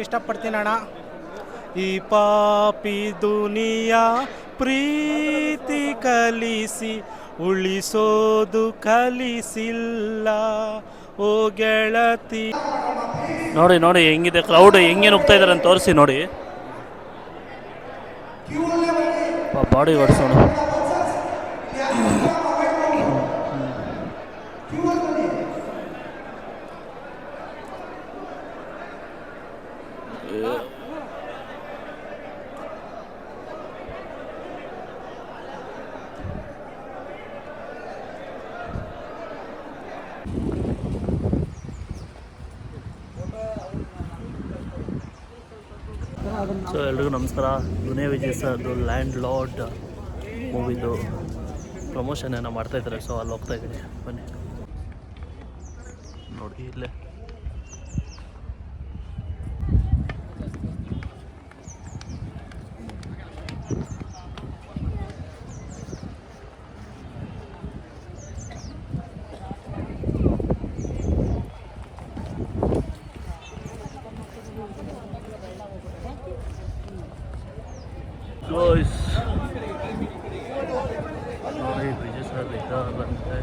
ಇಷ್ಟಪಡ್ತೀನಿ ಅಣ್ಣ. ಈ ಪಾಪಿ ದುನಿಯಾ ಪ್ರೀತಿ ಕಲಿಸಿ ಉಳಿಸೋದು ಕಲಿಸಿಲ್ಲ ಓ ಗೆಳತಿ. ನೋಡಿ ನೋಡಿ ಹೆಂಗಿದೆ ಕ್ರೌಡ್, ಹೆಂಗೆ ನುಗ್ತಾ ಇದ್ದಾರೆ ಅಂತ ತೋರಿಸಿ ನೋಡಿ. ಬಾಡಿ ಹೊಡ್ಸೋಣ. ಸೊ ಎಲ್ರಿಗೂ ನಮಸ್ಕಾರ. ದುನಿಯಾ ವಿಜಯ್ ಸರ್ದು ಲ್ಯಾಂಡ್ ಲಾರ್ಡ್ ಮೂವಿದು ಪ್ರಮೋಷನ್ ಏನೋ ಮಾಡ್ತಾಯಿದ್ದಾರೆ. ಸೊ ಅಲ್ಲಿ ಹೋಗ್ತಾ ಇದ್ದೀನಿ, ಬನ್ನಿ ನೋಡಿ ಇಲ್ಲೇ. ನೋಡಿ ವಿಜಯ್ ಸರ್ ಇದ್ದಾರಂತೆ.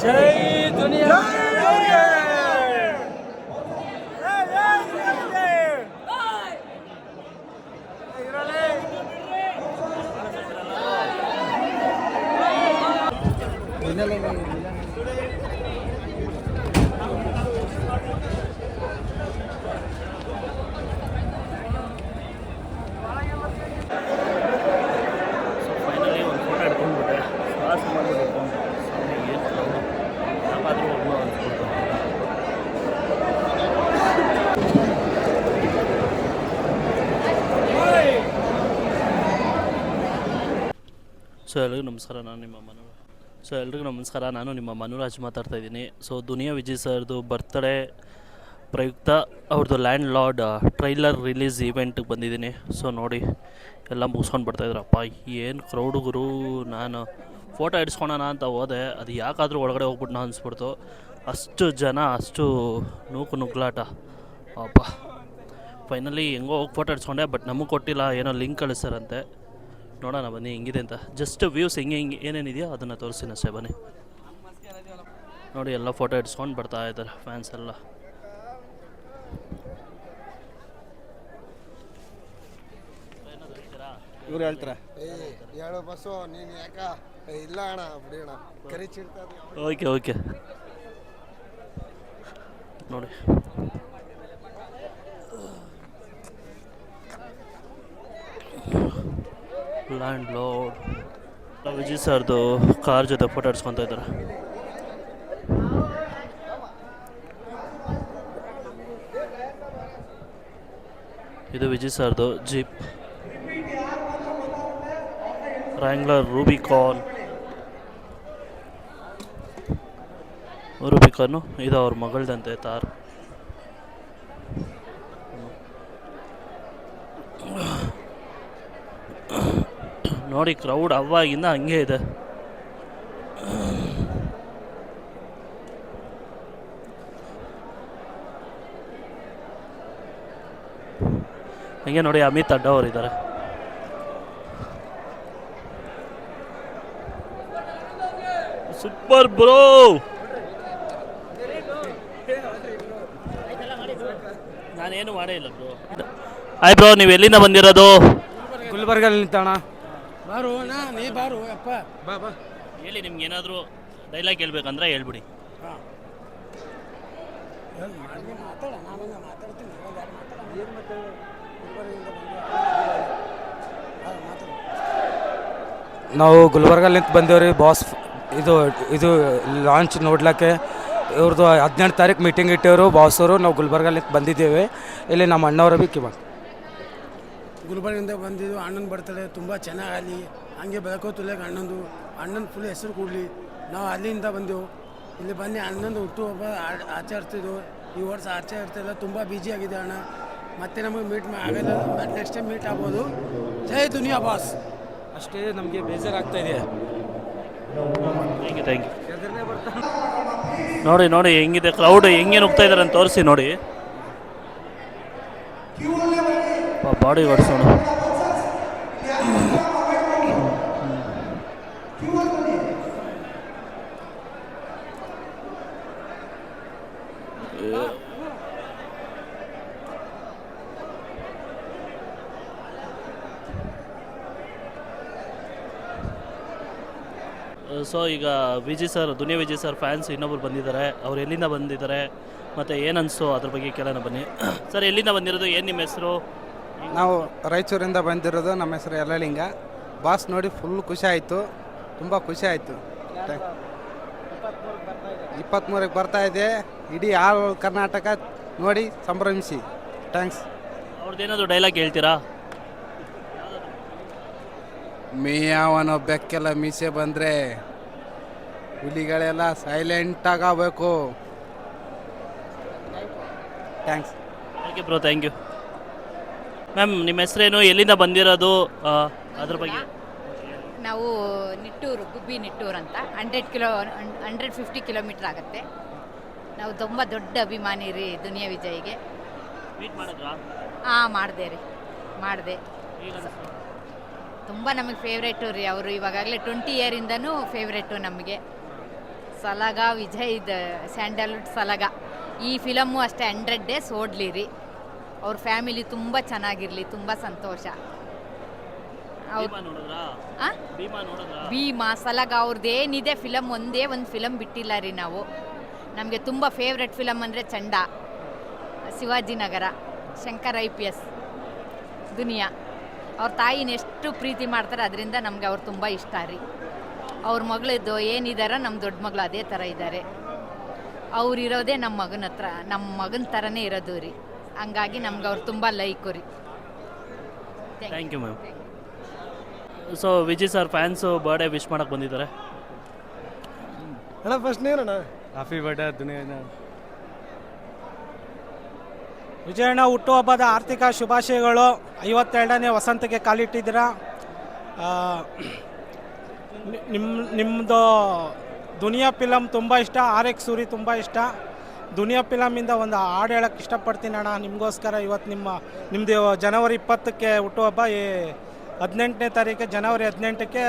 ಜೈ ದುನಿಯಾ. ಫೈನಲಿ ಒಂದು ಫೋಟೋ ಹಿಡ್ಕೊಂಡ್ಬಿಟ್ಟೆ. ಕ್ಲಾಸ್ ಮಾಡಿಬಿಟ್ಟು ಎಲ್ರಿಗೂ ನಮಸ್ಕಾರ, ನಾನು ನಿಮ್ಮ ಮನುರಾಜ್ ಮಾತಾಡ್ತಾ ಇದ್ದೀನಿ. ಸೊ ದುನಿಯಾ ವಿಜಯ್ ಸರ್ದು ಬರ್ತ್ಡೇ ಪ್ರಯುಕ್ತ ಅವ್ರದ್ದು ಲ್ಯಾಂಡ್ ಲಾರ್ಡ್ ಟ್ರೈಲರ್ ರಿಲೀಸ್ ಈವೆಂಟಿಗೆ ಬಂದಿದ್ದೀನಿ. ಸೊ ನೋಡಿ ಎಲ್ಲ ಮುಗಿಸ್ಕೊಂಡು ಬರ್ತಾಯಿದ್ರಪ್ಪ, ಏನು ಕ್ರೌಡು ಗುರು. ನಾನು ಫೋಟೋ ಇಡ್ಸ್ಕೊಳೋಣ ಅಂತ ಹೋದೆ, ಅದು ಯಾಕಾದರೂ ಒಳಗಡೆ ಹೋಗ್ಬಿಟ್ಟು ನಾನು ಅನಿಸ್ಬಿಡ್ತು. ಅಷ್ಟು ಜನ, ಅಷ್ಟು ನುಗ್ಲಾಟ ಅಪ್ಪ. ಫೈನಲಿ ಹೆಂಗೋ ಹೋಗಿ ಫೋಟೋ ಇಡ್ಸ್ಕೊಂಡೆ, ಬಟ್ ನಮಗೆ ಕೊಟ್ಟಿಲ್ಲ, ಏನೋ ಲಿಂಕ್ ಕಳಿಸ್ತಾರಂತೆ. ನೋಡೋಣ ಬನ್ನಿ ಹೆಂಗಿದೆ ಅಂತ. ಜಸ್ಟ್ ವ್ಯೂಸ್ ಹೆಂಗೆ ಏನೇನಿದೆಯೋ ಅದನ್ನು ತೋರಿಸ್ತೀನಿ ಅಷ್ಟೇ, ಬನ್ನಿ ನೋಡಿ. ಎಲ್ಲ ಫೋಟೋ ಇಡ್ಸ್ಕೊಂಡು ಬರ್ತಾ ಇದ್ದಾರೆ ಫ್ಯಾನ್ಸ್ ಎಲ್ಲ. ಇವ್ರು ಹೇಳ್ತಾರೆ ಹೇಳು ಬಸ್ಸು, ನೀನು ಯಾಕ ಇಲ್ಲ ಅಣ್ಣ ಬಿಡಿ ಅಣ್ಣ ಕರಿಚಿಡ್ತಾರೆ. ಓಕೆ ಓಕೆ ನೋಡಿ. ಲ್ಯಾಂಡ್ ಲಾರ್ಡ್ ವಿಜಯ್ ಸರ್ದು ಕಾರ್ ಜೊತೆ ಫೋಟೋ ಇಡ್ಸ್ಕೊತಾ ಇದ್ದಾರೆ. ಇದು ವಿಜಯ್ ಸರ್ದು ಜೀಪ್ ವ್ರ್ಯಾಂಗ್ಲರ್ ರೂಬಿಕಾನ್. ರೂಬಿಕಾನು ಇದು ಅವ್ರ ಮಗಳದಂತೆ ತಾರ್. ನೋಡಿ ಕ್ರೌಡ್ ಅವಾಗಿಂದ ಹಂಗೆ ಇದೆ. ಹಂಗೆ ನೋಡಿ ಅಮಿತ್ ಅಡ್ಡ ಅವರಿದ್ದಾರೆ. Super bro. ನಾನೇನು ಮಾಡೇ ಇಲ್ಲ ಬ್ರೋ. ಹಾಯ್ ಬ್ರೋ, ನೀವು ಎಲ್ಲಿಂದ ಬಂದಿರೋದು? ಗುಲ್ಬರ್ಗಲ್ಲಿ ನಿಂತಣ. ಬಾರು ನಾ ನೀ ಬಾರು ಅಪ್ಪ ಬಾ ಬಾ. ಹೇಳಿ, ನಿಮ್ಗೆ ಏನಾದರೂ ಡೈಲಾಗ್ ಹೇಳ್ಬೇಕಂದ್ರೆ ಹೇಳ್ಬಿಡಿ. ಹಾಂ ಮಾತಾಡ, ನಾವೆಲ್ಲ ಮಾತಾಡ್ತೀನಿ. ಏನು ಮಾತಾಡು? ನಾವು ಗುಲ್ಬರ್ಗಲ್ಲಿ ನಿಂತು ಬಂದೇವ್ರಿ ಬಾಸ್. ಇದು ಇದು ಲಾಂಚ್ ನೋಡ್ಲಿಕ್ಕೆ ಇವ್ರದ್ದು 18 ತಾರೀಕು ಮೀಟಿಂಗ್ ಇಟ್ಟೇವರು ಬಾಸವರು. ನಾವು ಗುಲ್ಬರ್ಗಲ್ಲಿ ನಿಂತು ಬಂದಿದ್ದೇವೆ. ಇಲ್ಲಿ ನಮ್ಮ ಅಣ್ಣವರ ಬಿ ಕಿವ ಗುಲ್ಬರ್ಗಿಂದ ಬಂದಿದ್ದು. ಅಣ್ಣನ ಬರ್ತಡೆ ತುಂಬ ಚೆನ್ನಾಗಲಿ, ಹಂಗೆ ಬೆಳಕೋತುಲೆಗೆ ಅಣ್ಣನ ಫುಲ್ ಹೆಸರು ಕೊಡಲಿ. ನಾವು ಅಲ್ಲಿಂದ ಬಂದೆವು, ಇಲ್ಲಿ ಬಂದು ಅಣ್ಣಂದು ಹುಟ್ಟುಹಬ್ಬ ಆಚರಿಸ್ತಿದ್ದೆವು. ಈ ವರ್ಷ ಆಚರಿಸ್ತಿಲ್ಲ, ತುಂಬ ಬ್ಯುಸಿ ಆಗಿದೆ ಅಣ್ಣ. ಮತ್ತೆ ನಮಗೆ ಮೀಟ್ ಆಗಲ್ಲ, ನೆಕ್ಸ್ಟ್ ಟೈಮ್ ಮೀಟ್ ಆಗ್ಬೋದು. ಜೈ ದುನಿಯಾ ಬಾಸ್. ಅಷ್ಟೇ ನಮಗೆ ಬೇಜಾರಾಗ್ತಾ ಇದೆ. Thank you. ನೋಡಿ ನೋಡಿ ಹೆಂಗಿದೆ ಕ್ರೌಡ್, ಹೆಂಗೆ ನುಗ್ತಾ ಇದ್ದಾರೆ ಅಂತ ತೋರಿಸಿ ನೋಡಿ. ಬಾಡಿ ಹೊಡ್ಸೋಣ. ಸೊ ಈಗ Vijay sir, Duniya Vijay sir fans ಇನ್ನೊಬ್ರು ಬಂದಿದ್ದಾರೆ. ಅವ್ರು ಎಲ್ಲಿಂದ ಬಂದಿದ್ದಾರೆ ಮತ್ತು ಏನನ್ಸು ಅದ್ರ ಬಗ್ಗೆ ಕೇಳೋಣ ಬನ್ನಿ. ಸರ್, ಎಲ್ಲಿಂದ ಬಂದಿರೋದು, ಏನು ನಿಮ್ಮ ಹೆಸರು? ನಾವು ರಾಯಚೂರಿಂದ ಬಂದಿರೋದು. ನಮ್ಮ ಹೆಸರು ಯಲ್ಲಲಿಂಗ. ಬಾಸ್ ನೋಡಿ ಫುಲ್ ಖುಷಿ ಆಯಿತು, ತುಂಬ ಖುಷಿ ಆಯಿತು. 23ಕ್ಕೆ ಬರ್ತಾ ಇದೆ. ಇಡೀ ಆಲ್ ಕರ್ನಾಟಕ ನೋಡಿ ಸಂಭ್ರಮಿಸಿ. ಥ್ಯಾಂಕ್ಸ್. ಅವ್ರದ್ದೇನಾದರೂ ಡೈಲಾಗ್ ಹೇಳ್ತೀರಾ? ಮೇಯವನ ಬೆಕ್ಕೆಲ್ಲ ಮೀಸೆ ಬಂದರೆ ಹುಲಿಗಳೆಲ್ಲ ಸೈಲೆಂಟಾಗಬೇಕು. Thanks. Thank you bro, thank you. Ma'am, ನಿಮ್ಮ ಹೆಸರೇನು, ಎಲ್ಲಿಂದ ಬಂದಿರೋದು, ಅದ್ರ ಬಗ್ಗೆ? ನಾವು ನಿಟ್ಟೂರು, ಗುಬ್ಬಿ ನಿಟ್ಟೂರು ಅಂತ 150 ಕಿಲೋಮೀಟ್ರ್ ಆಗುತ್ತೆ. ನಾವು ತುಂಬ ದೊಡ್ಡ ಅಭಿಮಾನಿ ರೀ ದುನಿಯಾ ವಿಜಯ್ಗೆ. ಮೀಟ್ ಮಾಡಿದ್ರಾ? ಹಾಂ, ಮಾಡಿದೆ. ತುಂಬ ನಮಗೆ ಫೇವ್ರೇಟು ರೀ ಅವರು. ಇವಾಗಲೇ 20 ಇಯರಿಂದನೂ ಫೇವ್ರೇಟು ನಮಗೆ. ಸಲಗ ವಿಜಯ್ದು ಸ್ಯಾಂಡಲ್ವುಡ್ ಸಲಗ ಈ ಫಿಲಮ್ಮು ಅಷ್ಟೇ 100 ಡೇಸ್ ಓಡಲಿ ರೀ. ಅವ್ರ ಫ್ಯಾಮಿಲಿ ತುಂಬ ಚೆನ್ನಾಗಿರಲಿ, ತುಂಬ ಸಂತೋಷ. ಭೀಮಾ ಸಲಗ ಅವ್ರದ್ದು ಏನಿದೆ ಫಿಲಮ್, ಒಂದೇ ಒಂದು ಫಿಲಮ್ ಬಿಟ್ಟಿಲ್ಲ ರೀ ನಾವು. ನಮಗೆ ತುಂಬ ಫೇವ್ರೆಟ್ ಫಿಲಮ್ ಅಂದರೆ ಚಂಡ, ಶಿವಾಜಿನಗರ, ಶಂಕರ್ IPS, ದುನಿಯಾ. ಅವ್ರ ತಾಯಿನ ಎಷ್ಟು ಪ್ರೀತಿ ಮಾಡ್ತಾರೆ, ಅದರಿಂದ ನಮಗೆ ಅವ್ರು ತುಂಬ ಇಷ್ಟ ರೀ. ಅವ್ರ ಮಗಳಿದ್ದು ಏನಿದಾರ ನಮ್ಮ ದೊಡ್ಡ ಮಗಳು ಅದೇ ಥರ ಇದ್ದಾರೆ. ಅವ್ರು ಇರೋದೇ ನಮ್ಮ ಮಗನ ಹತ್ರ, ನಮ್ಮ ಮಗನ ಥರನೇ ಇರೋದು ರೀ. ಹಂಗಾಗಿ ನಮ್ಗೆ ಅವ್ರು ತುಂಬ ಲೈಕು ರೀ. Thank you ma'am. So Vijay sir fans birthday wish ಮಾಡೋಕ್ಕೆ ಬಂದಿದ್ದಾರೆ. ಅಣ್ಣ ಫಸ್ಟ್ ನೀನಣ್ಣ. Happy birthday Duniya. ವಿಜಯಣ್ಣ ಹುಟ್ಟುಹಬ್ಬದ ಆರ್ಥಿಕ ಶುಭಾಶಯಗಳು. 52ನೇ ವಸಂತಕ್ಕೆ ಕಾಲಿಟ್ಟಿದ್ದೀರಾ. ನಿಮ್ಮದು ದುನಿಯಾ ಫಿಲಮ್ ತುಂಬ ಇಷ್ಟ, RX ಸೂರಿ ತುಂಬ ಇಷ್ಟ. ದುನಿಯಾ ಫಿಲಮಿಂದ ಒಂದು ಹಾಡು ಹೇಳೋಕ್ಕೆ ಇಷ್ಟಪಡ್ತೀನಿ ಅಣ್ಣ ನಿಮಗೋಸ್ಕರ. ಇವತ್ತು ನಿಮ್ಮದು ಜನವರಿ 20ಕ್ಕೆ ಹುಟ್ಟುಹಬ್ಬ, 18ನೇ ತಾರೀಕು ಜನವರಿ 18ಕ್ಕೆ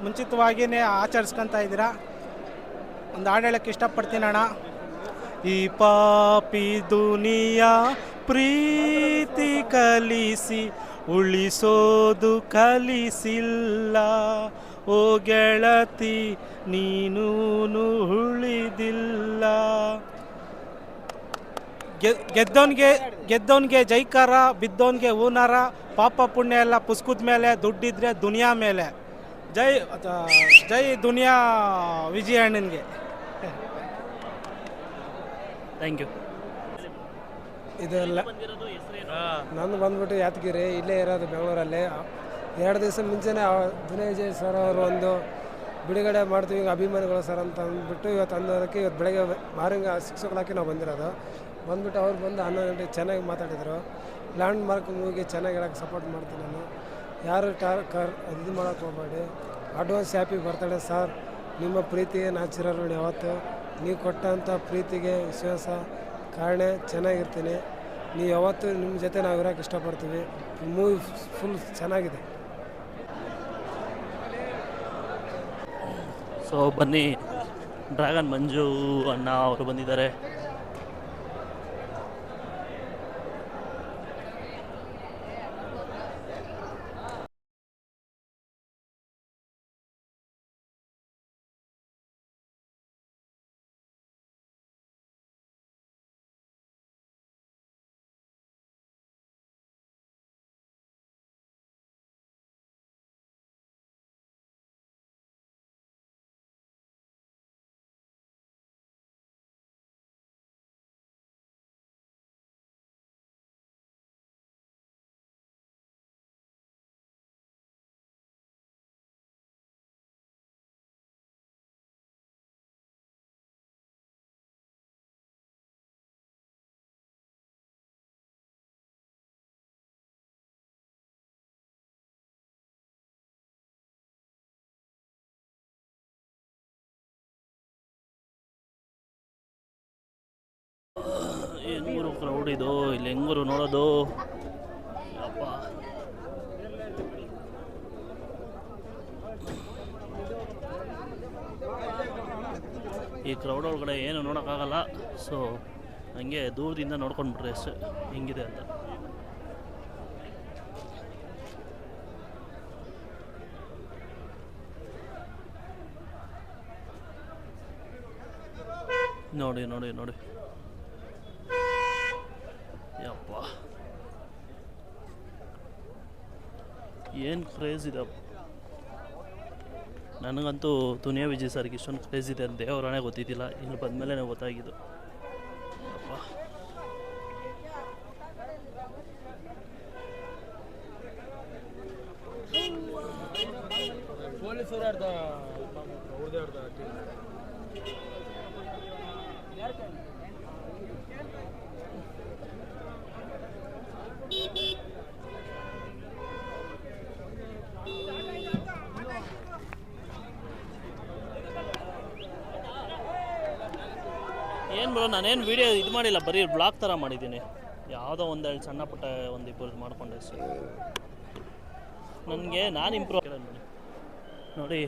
ಮುಂಚಿತವಾಗಿಯೇ ಆಚರಿಸ್ಕೊತಾ ಇದ್ದೀರಾ. ಒಂದು ಹಾಡು ಹೇಳೋಕ್ಕೆ ಇಷ್ಟಪಡ್ತೀನಿ ಅಣ್ಣ. ಈ ಪಾಪಿ ದುನಿಯಾ ಪ್ರೀತಿ ಕಲಿಸಿ ಉಳಿಸೋದು ಕಲಿಸಿಲ್ಲ. ಓ ಗೆಳತಿ ನೀನೂನು ಉಳಿದಿಲ್ಲ. ಗೆದ್ದವನಿಗೆ ಜೈಕಾರ, ಬಿದ್ದವನಿಗೆ ಹೂನಾರ. ಪಾಪ ಪುಣ್ಯ ಎಲ್ಲ ಪುಸ್ತಕದ ಮೇಲೆ, ದುಡ್ಡಿದ್ರೆ ದುನಿಯಾ ಮೇಲೆ. ಜೈ ದುನಿಯಾ ವಿಜಯ ಅಣ್ಣನಿಗೆ. Thank you. ಇದೆಲ್ಲ ನಾನು ಬಂದ್ಬಿಟ್ಟು ಯಾದಗಿರಿ, ಇಲ್ಲೇ ಇರೋದು ಬೆಂಗಳೂರಲ್ಲಿ. 2 ದಿವಸ ಮುಂಚೆನೇ ದುನಿಯಾ ವಿಜಯ್ ಸರ್ ಅವರು ಒಂದು ಬಿಡುಗಡೆ ಮಾಡ್ತೀವಿ ಈಗ ಅಭಿಮಾನಿಗಳು ಸರ್ ಅಂತ ಅಂದ್ಬಿಟ್ಟು ಇವತ್ತು ಅನ್ನೋದಕ್ಕೆ ಇವತ್ತು ಬೆಳಗ್ಗೆ ಮಾರ್ನಿಂಗ್ 6 o'clock ನಾವು ಬಂದಿರೋದು. ಬಂದ್ಬಿಟ್ಟು ಅವ್ರು ಬಂದು 11 ಗಂಟೆಗೆ ಚೆನ್ನಾಗಿ ಮಾತಾಡಿದರು. ಲ್ಯಾಂಡ್ ಮಾರ್ಕ್ ಮೂವಿಗೆ ಚೆನ್ನಾಗಿ ಹೇಳೋಕ್ಕೆ ಸಪೋರ್ಟ್ ಮಾಡ್ತೀನಿ ನಾನು. ಯಾರು ಇದು ಮಾಡೋಕ್ಕೆ ಹೋಗಬೇಡಿ. Advance happy birthday sir. ನಿಮ್ಮ ಪ್ರೀತಿಗೆ ನಾ ಚಿರಋಣಿ. ಯಾವತ್ತು ನೀವು ಕೊಟ್ಟಂಥ ಪ್ರೀತಿಗೆ ವಿಶ್ವಾಸ ಕಾರಣ ಚೆನ್ನಾಗಿರ್ತೀನಿ. ನೀವು ಯಾವತ್ತು ನಿಮ್ಮ ಜೊತೆ ನಾವು ಇರೋಕ್ಕೆ ಇಷ್ಟಪಡ್ತೀವಿ. ಮೂವಿ ಫುಲ್ ಚೆನ್ನಾಗಿದೆ. ಸೊ ಬನ್ನಿ, ಡ್ರ್ಯಾಗನ್ ಮಂಜು ಅಣ್ಣ ಅವರು ಬಂದಿದ್ದಾರೆ. ಹೆಂಗೂರು ಕ್ರೌಡ್ ಇದು, ಇಲ್ಲಿ ಹೆಂಗೂರು ನೋಡೋದು. ಅಪ್ಪ ಈ ಕ್ರೌಡ್ ಒಳಗಡೆ ಏನು ನೋಡೋಕ್ಕಾಗಲ್ಲ. ಸೊ ಹಂಗೆ ದೂರದಿಂದ ನೋಡ್ಕೊಂಡ್ಬಿಟ್ರೆ ಅಷ್ಟೇ ಹೆಂಗಿದೆ ಅಂತ. ನೋಡಿ ನೋಡಿ ನೋಡಿ, ಯಪ್ಪ ಏನು ಕ್ರೇಜ್ ಇದೆ. ನನಗಂತೂ ದುನಿಯಾ ವಿಜಯ್ ಸರ್ಗೆ ಇಷ್ಟೊಂದು ಕ್ರೇಜ್ ಇದೆ ಅಂತ ದೇವರೇ ಗೊತ್ತಿದ್ದಿಲ್ಲ. ಇಲ್ಲಿ ಬಂದಮೇಲೆ ಗೊತ್ತಾಗಿದ್ದು. ಯಪ್ಪ ಏನು ಬ್ರೋ, ನಾನೇನು ವೀಡಿಯೋ ಇದು ಮಾಡಿಲ್ಲ, ಬರೀ ಬ್ಲಾಗ್ ಥರ ಮಾಡಿದ್ದೀನಿ. ಯಾವುದೋ ಒಂದೆರಡು ಸಣ್ಣ ಪುಟ್ಟ ಒಂದಿಬ್ಬರು ಮಾಡಿಕೊಂಡೆ ಅಷ್ಟೇ. ನನಗೆ ನಾನು ಇಂಪ್ರೂವ್ ನೋಡಿ.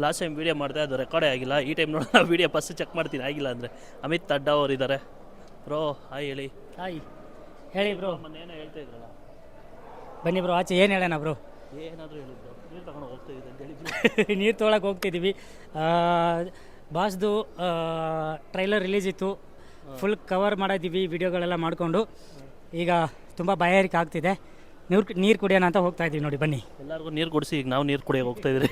ಲಾಸ್ಟ್ ಟೈಮ್ ವೀಡಿಯೋ ಮಾಡಿದೆ, ಅದು ರೆಕಾರ್ಡೇ ಆಗಿಲ್ಲ. ಈ ಟೈಮ್ ನೋಡಿ ವೀಡಿಯೋ ಫಸ್ಟ್ ಚೆಕ್ ಮಾಡ್ತೀನಿ, ಆಗಿಲ್ಲ ಅಂದರೆ. ಅಮಿತ್ ಅಡ್ಡ ಅವರು ಇದ್ದಾರೆ. ಬ್ರೋ ಹಾಯ್ ಹೇಳಿ. ಹಾಯ್ ಹೇಳಿ ಬ್ರೋ. ಮೊನ್ನೇನೋ ಹೇಳ್ತಾ ಇದ್ರಲ್ಲ, ಬನ್ನಿ ಬ್ರೋ, ಆಚೆ ಏನು ಹೇಳೋಣ ಬ್ರೋ. ಏನಾದರೂ ಹೇಳಿದ್ರು, ನೀರು ತಗೊಂಡು ಹೋಗ್ತಾ ಇದ್ದೆ ಅಂತ ಹೇಳಿದ್ರು. ನೀರು ತೊಗೊಳಕ್ಕೆ ಹೋಗ್ತಿದ್ದೀವಿ. ಬಾಸ್ದು ಟ್ರೈಲರ್ ರಿಲೀಸ್ ಇತ್ತು, ಫುಲ್ ಕವರ್ ಮಾಡಿದ್ದೀವಿ ವಿಡಿಯೋಗಳೆಲ್ಲ ಮಾಡಿಕೊಂಡು. ಈಗ ತುಂಬ ಬಾಯಾರಿಕೆ ಆಗ್ತಿದೆ, ನೀರು ಕುಡಿಯೋಣ ಅಂತ ಹೋಗ್ತಾ ಇದ್ದೀವಿ ನೋಡಿ. ಬನ್ನಿ, ಎಲ್ಲರಿಗೂ ನೀರು ಕುಡಿಸಿ ಈಗ ನಾವು ನೀರು ಕುಡಿಯೋಕೆ ಹೋಗ್ತಾಯಿದ್ರಿ.